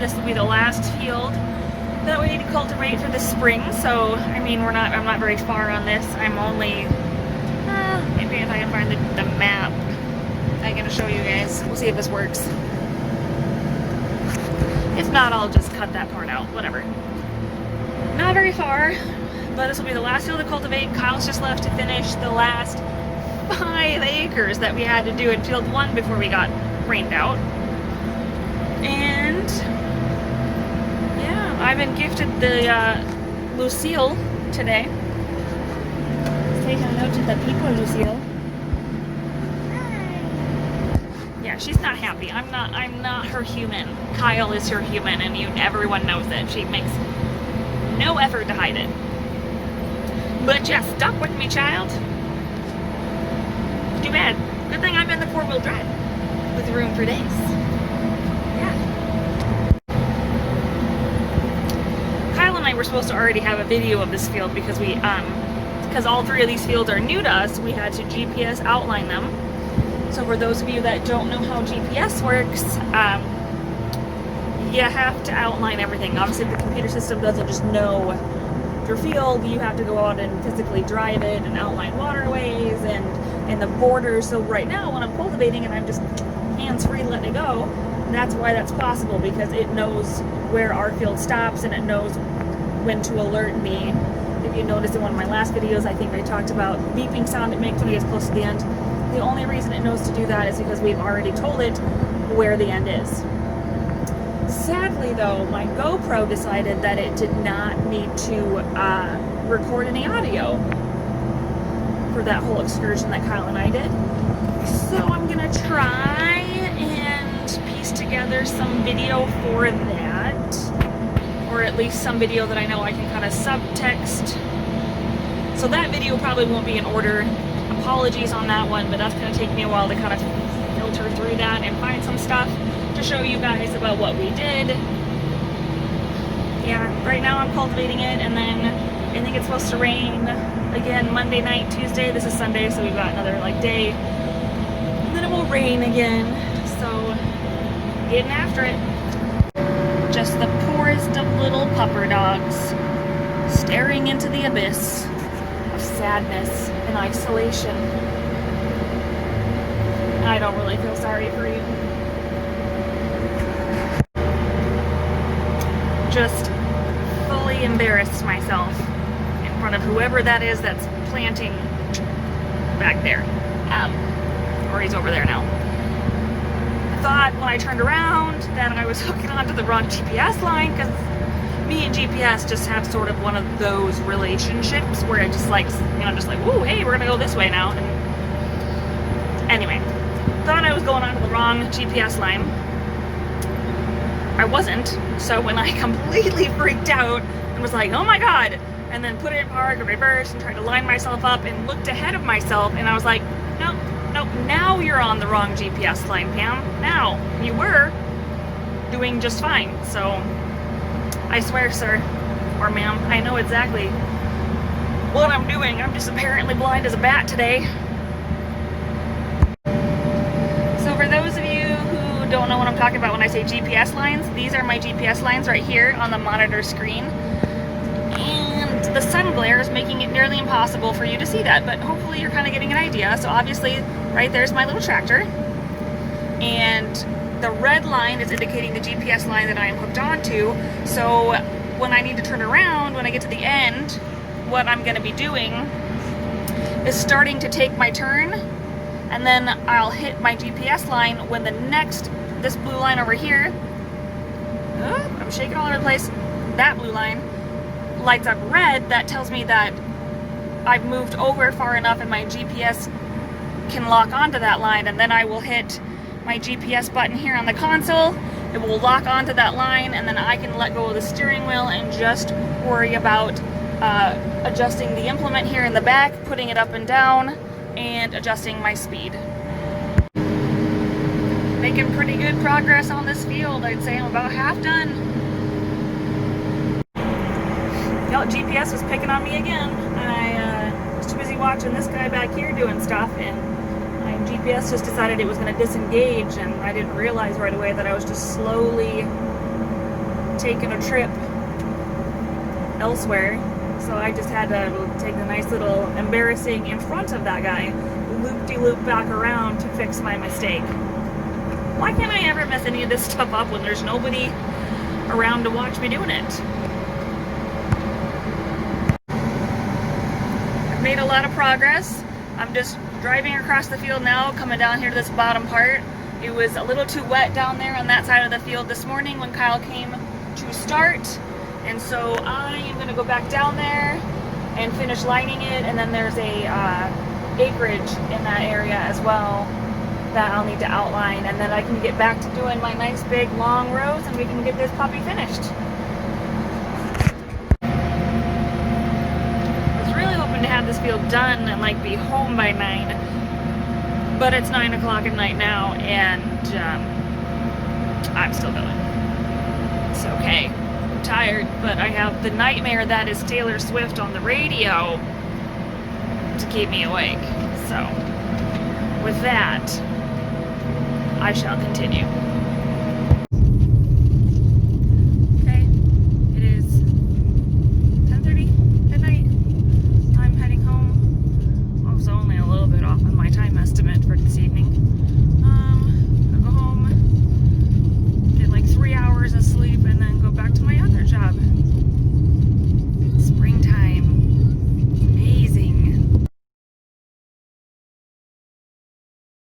this will be the last field that we need to cultivate for this spring. So, I mean, I'm not very far on this. I'm only, maybe if I can find the map, I'm gonna show you guys. We'll see if this works. If not, I'll just cut that part out, whatever. Not very far, but this will be the last field to cultivate. Kyle's just left to finish the last 5 acres that we had to do in field 1 before we got rained out. And yeah, I've been gifted the Lucille today. Say hello to the people, Lucille. Yeah, she's not happy. I'm not her human. Kyle is her human, and everyone knows it. She makes no effort to hide it. But yeah, stuck with me, child. Too bad. Good thing I'm in the 4-wheel drive with room for days. Yeah. Kyle and I were supposed to already have a video of this field because because all 3 of these fields are new to us, we had to GPS outline them. So for those of you that don't know how GPS works, you have to outline everything. Obviously the computer system doesn't just know your field, you have to go out and physically drive it and outline waterways and the borders. So right now when I'm cultivating and I'm just hands-free letting it go, that's why that's possible, because it knows where our field stops and it knows when to alert me. If you noticed in one of my last videos, I think I talked about beeping sound it makes when it gets close to the end. The only reason it knows to do that is because we've already told it where the end is. Sadly though, my GoPro decided that it did not need to record any audio for that whole excursion that Kyle and I did. So I'm gonna try and piece together some video for that, or at least some video that I know I can kind of subtext. So that video probably won't be in order. Apologies on that one, but that's gonna take me a while to kind of filter through that and find some stuff to show you guys about what we did. Yeah, right now I'm cultivating it, and then I think it's supposed to rain again Monday night, Tuesday. This is Sunday, so we've got another day. And then it will rain again, so getting after it. Just the poorest of little pupper dogs, staring into the abyss of sadness and isolation. I don't really feel sorry for you. Just fully embarrassed myself in front of whoever that is that's planting back there. Or he's over there now. I thought when I turned around that I was hooking onto the wrong GPS line, because me and GPS just have sort of one of those relationships where it just woo, hey, we're gonna go this way now. And anyway, thought I was going onto the wrong GPS line. I wasn't, so when I completely freaked out and was like, oh my god, and then put it in park and reverse and tried to line myself up and looked ahead of myself, and I was like, nope, now you're on the wrong GPS line, Pam. Now, you were doing just fine. So I swear, sir, or ma'am, I know exactly what I'm doing. I'm just apparently blind as a bat today. So for those of you who don't know what I'm talking about when I say GPS lines, these are my GPS lines right here on the monitor screen. And the sun glare is making it nearly impossible for you to see that, but hopefully you're kind of getting an idea. So obviously, right there's my little tractor. And the red line is indicating the GPS line that I am hooked onto. So when I need to turn around, when I get to the end, what I'm going to be doing is starting to take my turn, and then I'll hit my GPS line when this blue line over here, I'm shaking all over the place, that blue line lights up red. That tells me that I've moved over far enough and my GPS can lock onto that line, and then I will hit my GPS button here on the console. It will lock onto that line, and then I can let go of the steering wheel and just worry about adjusting the implement here in the back, putting it up and down, and adjusting my speed. Making pretty good progress on this field. I'd say I'm about half done. Y'all, GPS was picking on me again. I was too busy watching this guy back here doing stuff, and my GPS just decided it was going to disengage, and I didn't realize right away that I was just slowly taken a trip elsewhere, so I just had to take the nice little embarrassing in front of that guy, loop-de-loop back around to fix my mistake. Why can't I ever mess any of this stuff up when there's nobody around to watch me doing it? I've made a lot of progress. I'm just driving across the field now, coming down here to this bottom part. It was a little too wet down there on that side of the field this morning when Kyle came to start, and so I am going to go back down there and finish lining it, and then there's a acreage in that area as well that I'll need to outline, and then I can get back to doing my nice big long rows and we can get this puppy finished. I was really hoping to have this field done and like be home by 9, but it's 9 o'clock at night now, and I'm still going. It's okay. I'm tired, but I have the nightmare that is Taylor Swift on the radio to keep me awake. So with that, I shall continue.